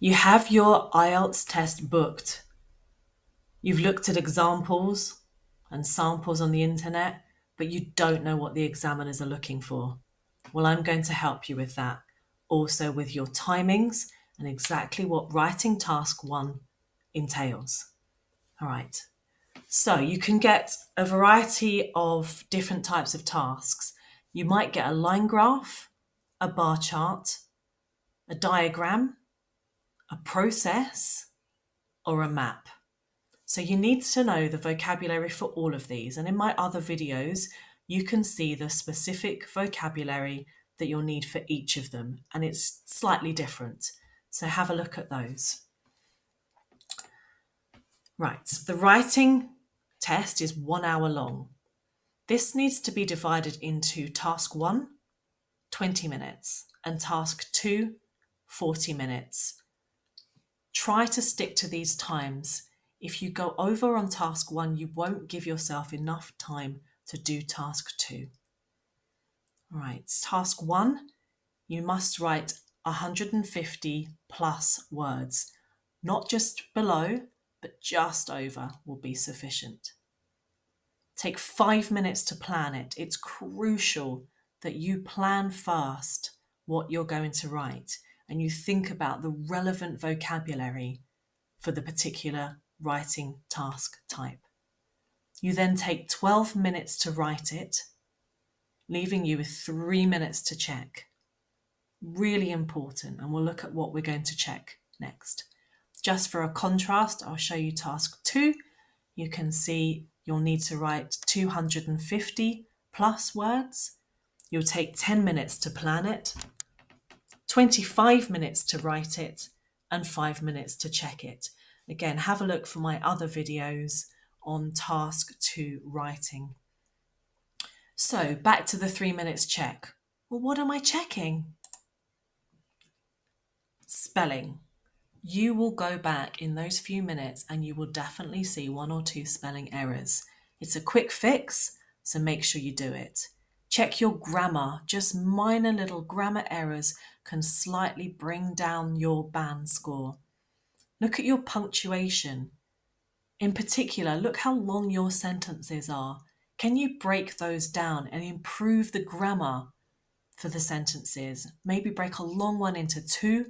You have your IELTS test booked. You've looked at examples and samples on the internet, but you don't know what the examiners are looking for. Well, I'm going to help you with that. Also with your timings and exactly what writing task 1 entails. All right. So you can get a variety of different types of tasks. You might get a line graph, a bar chart, a diagram, a process, or a map. So you need to know the vocabulary for all of these. And in my other videos, you can see the specific vocabulary that you'll need for each of them. And it's slightly different. So have a look at those. Right, the writing test is 1 hour long. This needs to be divided into task 1, 20 minutes, and task 2, 40 minutes. Try to stick to these times. If you go over on task 1, you won't give yourself enough time to do task 2. All right, task 1, you must write 150 plus words. Not just below, but just over will be sufficient. Take 5 minutes to plan it. It's crucial that you plan first what you're going to write and you think about the relevant vocabulary for the particular writing task type. You then take 12 minutes to write it, leaving you with 3 minutes to check. Really important, and we'll look at what we're going to check next. Just for a contrast, I'll show you task 2. You can see you'll need to write 250 plus words. You'll take 10 minutes to plan it, 25 minutes to write it, and 5 minutes to check it. Again, have a look for my other videos on task 2 writing. So back to the 3 minutes check. Well, what am I checking? Spelling. You will go back in those few minutes and you will definitely see 1 or 2 spelling errors. It's a quick fix, so make sure you do it. Check your grammar. Just minor little grammar errors can slightly bring down your band score. Look at your punctuation. In particular, look how long your sentences are. Can you break those down and improve the grammar for the sentences? Maybe break a long one into 2,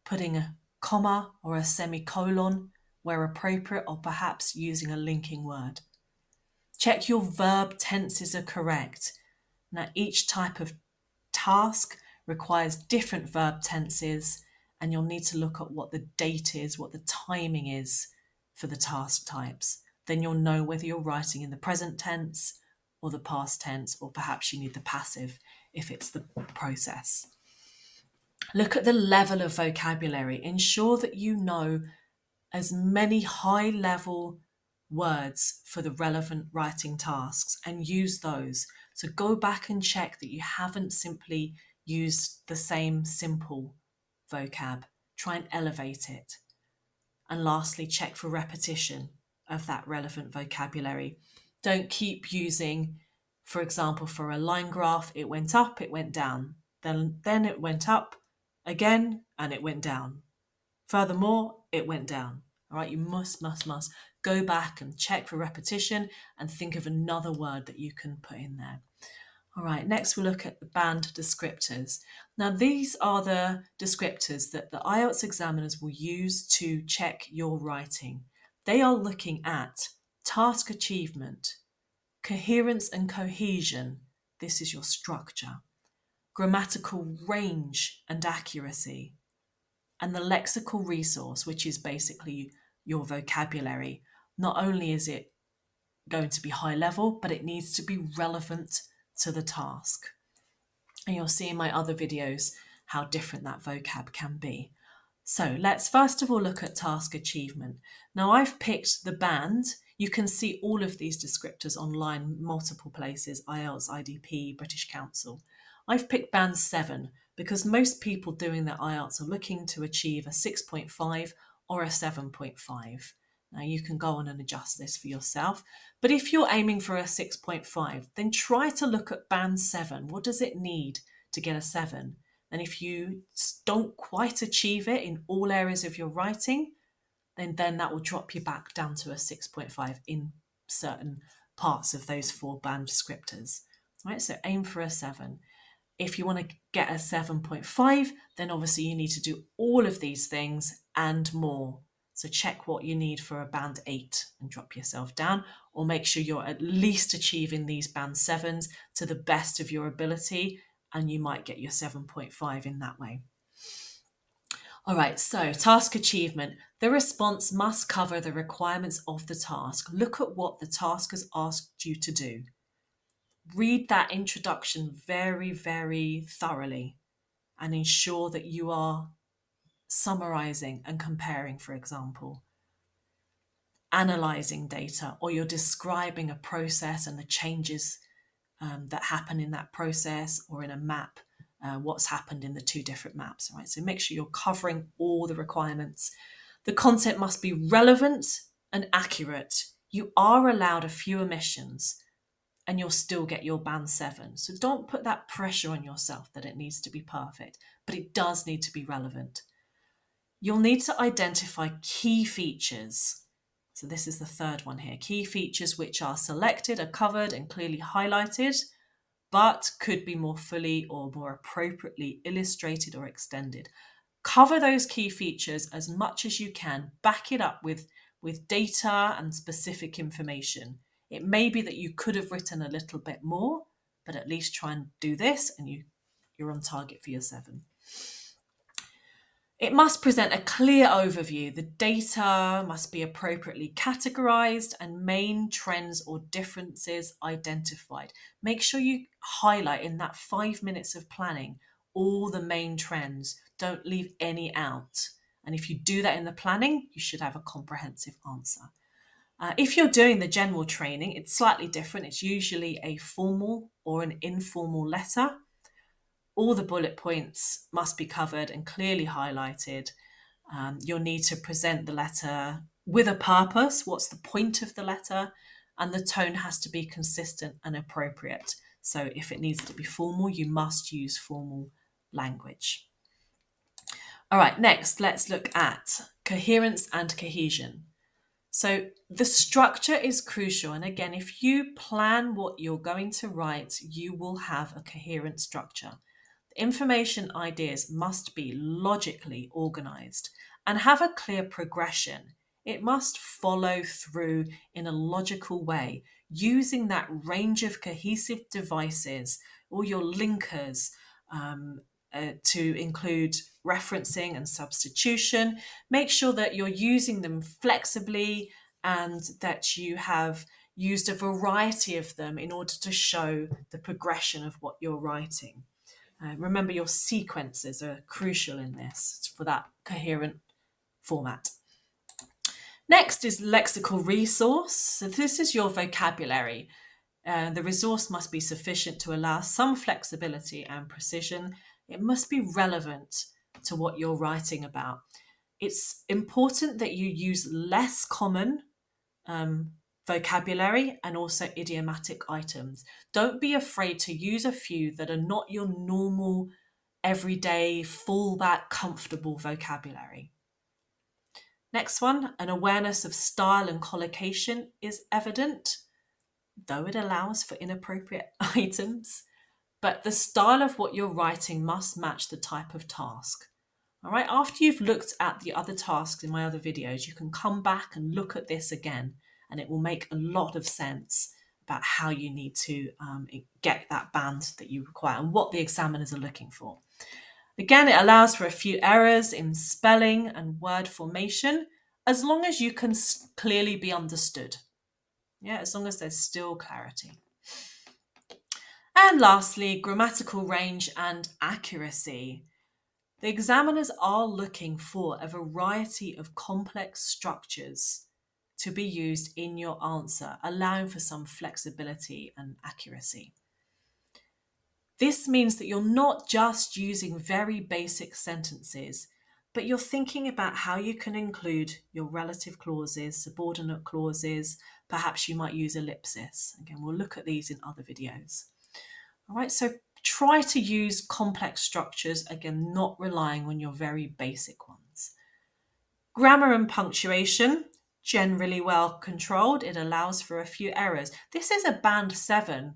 putting a comma or a semicolon where appropriate, or perhaps using a linking word. Check your verb tenses are correct. Now, each type of task requires different verb tenses, and you'll need to look at what the date is, what the timing is for the task types. Then you'll know whether you're writing in the present tense or the past tense, or perhaps you need the passive if it's the process. Look at the level of vocabulary. Ensure that you know as many high-level words for the relevant writing tasks and use those. So go back and check that you haven't simply used the same simple vocab. Try and elevate it. And lastly, check for repetition of that relevant vocabulary. Don't keep using, for example, for a line graph, it went up, it went down. Then it went up again and it went down. Furthermore, it went down. All right, you must go back and check for repetition and think of another word that you can put in there. All right, next we'll look at the band descriptors. Now, these are the descriptors that the IELTS examiners will use to check your writing. They are looking at task achievement, coherence and cohesion. This is your structure. Grammatical range and accuracy, and the lexical resource, which is basically your vocabulary. Not only is it going to be high level, but it needs to be relevant to the task. And you'll see in my other videos how different that vocab can be. So let's first of all look at task achievement. Now I've picked the band. You can see all of these descriptors online, multiple places, IELTS, IDP, British Council. I've picked band 7 because most people doing their IELTS are looking to achieve a 6.5 or a 7.5. Now you can go on and adjust this for yourself. But if you're aiming for a 6.5, then try to look at band 7. What does it need to get a 7? And if you don't quite achieve it in all areas of your writing, then that will drop you back down to a 6.5 in certain parts of those 4 band descriptors. Right, so aim for a 7. If you want to get a 7.5, then obviously you need to do all of these things and more. So check what you need for a band 8 and drop yourself down, or make sure you're at least achieving these band 7s to the best of your ability, and you might get your 7.5 in that way. All right, so task achievement. The response must cover the requirements of the task. Look at what the task has asked you to do. Read that introduction very, very thoroughly and ensure that you are summarizing and comparing, for example, analyzing data, or you're describing a process and the changes that happen in that process, or in a map, what's happened in the 2 different maps, right? So make sure you're covering all the requirements. The content must be relevant and accurate. You are allowed a few omissions and you'll still get your band 7. So don't put that pressure on yourself that it needs to be perfect, but it does need to be relevant. You'll need to identify key features. So this is the 3rd one here. Key features which are selected, are covered and clearly highlighted, but could be more fully or more appropriately illustrated or extended. Cover those key features as much as you can. Back it up with data and specific information. It may be that you could have written a little bit more, but at least try and do this and you're on target for your 7. It must present a clear overview. The data must be appropriately categorized and main trends or differences identified. Make sure you highlight in that 5 minutes of planning all the main trends. Don't leave any out. And if you do that in the planning, you should have a comprehensive answer. If you're doing the general training, it's slightly different. It's usually a formal or an informal letter. All the bullet points must be covered and clearly highlighted. You'll need to present the letter with a purpose. What's the point of the letter? And the tone has to be consistent and appropriate. So if it needs to be formal, you must use formal language. All right, next, let's look at coherence and cohesion. So the structure is crucial. And again, if you plan what you're going to write, you will have a coherent structure. Information ideas must be logically organized and have a clear progression. It must follow through in a logical way, using that range of cohesive devices or your linkers to include referencing and substitution. Make sure that you're using them flexibly and that you have used a variety of them in order to show the progression of what you're writing. Remember, your sequences are crucial in this for that coherent format. Next is lexical resource. So this is your vocabulary. The resource must be sufficient to allow some flexibility and precision. It must be relevant to what you're writing about. It's important that you use less common vocabulary and also idiomatic items. Don't be afraid to use a few that are not your normal, everyday, fallback, comfortable vocabulary. Next one, an awareness of style and collocation is evident, though it allows for inappropriate items. But the style of what you're writing must match the type of task. All right, after you've looked at the other tasks in my other videos, you can come back and look at this again, and it will make a lot of sense about how you need to get that band that you require and what the examiners are looking for. Again, it allows for a few errors in spelling and word formation, as long as you can clearly be understood. Yeah, as long as there's still clarity. And lastly, grammatical range and accuracy. The examiners are looking for a variety of complex structures to be used in your answer, allowing for some flexibility and accuracy. This means that you're not just using very basic sentences, but you're thinking about how you can include your relative clauses, subordinate clauses, perhaps you might use ellipsis. Again, we'll look at these in other videos. All right, so Try to use complex structures, again, not relying on your very basic ones. Grammar and punctuation, generally well controlled. It allows for a few errors. This is a band 7.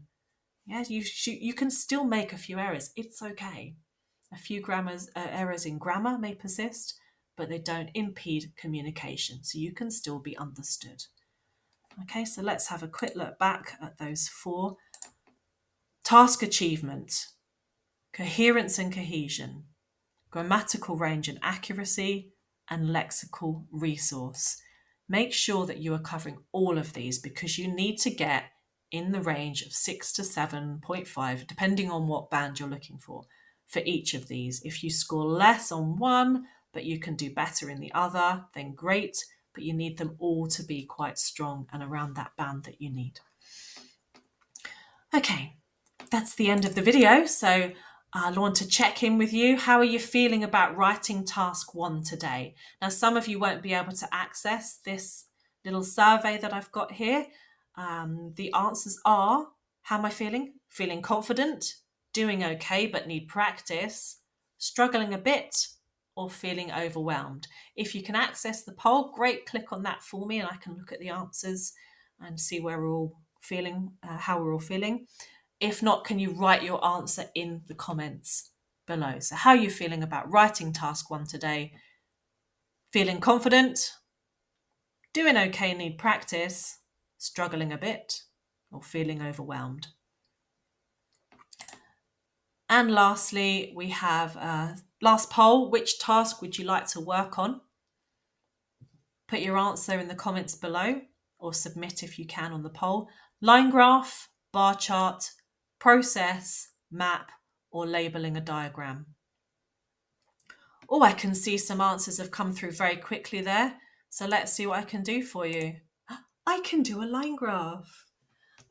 Yeah, you can still make a few errors. It's okay. A few errors in grammar may persist, but they don't impede communication, so you can still be understood. Okay, so let's have a quick look back at those 4. Task achievement, coherence and cohesion, grammatical range and accuracy, and lexical resource. Make sure that you are covering all of these because you need to get in the range of 6 to 7.5, depending on what band you're looking for each of these. If you score less on one, but you can do better in the other, then great, but you need them all to be quite strong and around that band that you need. Okay, that's the end of the video. So I want to check in with you. How are you feeling about writing task 1 today? Now, some of you won't be able to access this little survey that I've got here. The answers are, how am I feeling? Feeling confident, doing okay but need practice, struggling a bit, or feeling overwhelmed. If you can access the poll, great, click on that for me and I can look at the answers and see where we're all feeling, how we're all feeling. If not, can you write your answer in the comments below? So how are you feeling about writing task 1 today? Feeling confident, doing okay, need practice, struggling a bit, or feeling overwhelmed? And lastly, we have last poll. Which task would you like to work on? Put your answer in the comments below or submit if you can on the poll. Line graph, bar chart, process, map, or labeling a diagram. Oh, I can see some answers have come through very quickly there. So let's see what I can do for you. I can do a line graph.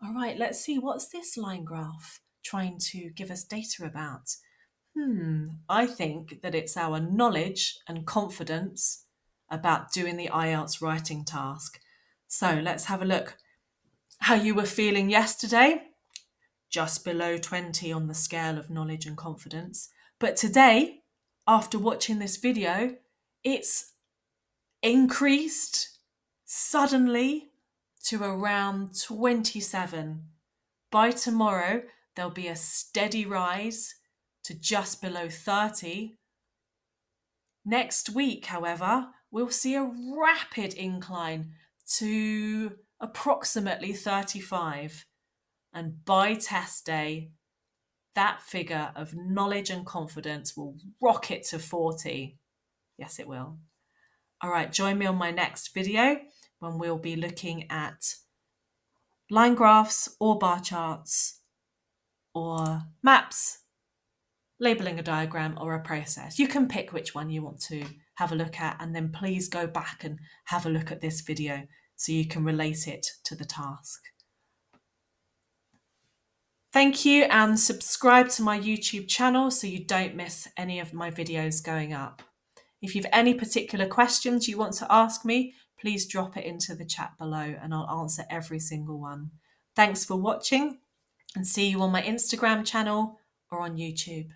All right, let's see. What's this line graph trying to give us data about? I think that it's our knowledge and confidence about doing the IELTS writing task. So let's have a look how you were feeling yesterday. Just below 20 on the scale of knowledge and confidence. But today, after watching this video, it's increased suddenly to around 27. By tomorrow, there'll be a steady rise to just below 30. Next week, however, we'll see a rapid incline to approximately 35. And by test day, that figure of knowledge and confidence will rocket to 40. Yes, it will. All right, join me on my next video when we'll be looking at line graphs or bar charts or maps, labeling a diagram or a process. You can pick which one you want to have a look at, and then please go back and have a look at this video so you can relate it to the task. Thank you, and subscribe to my YouTube channel so you don't miss any of my videos going up. If you've any particular questions you want to ask me, please drop it into the chat below and I'll answer every single one. Thanks for watching and see you on my Instagram channel or on YouTube.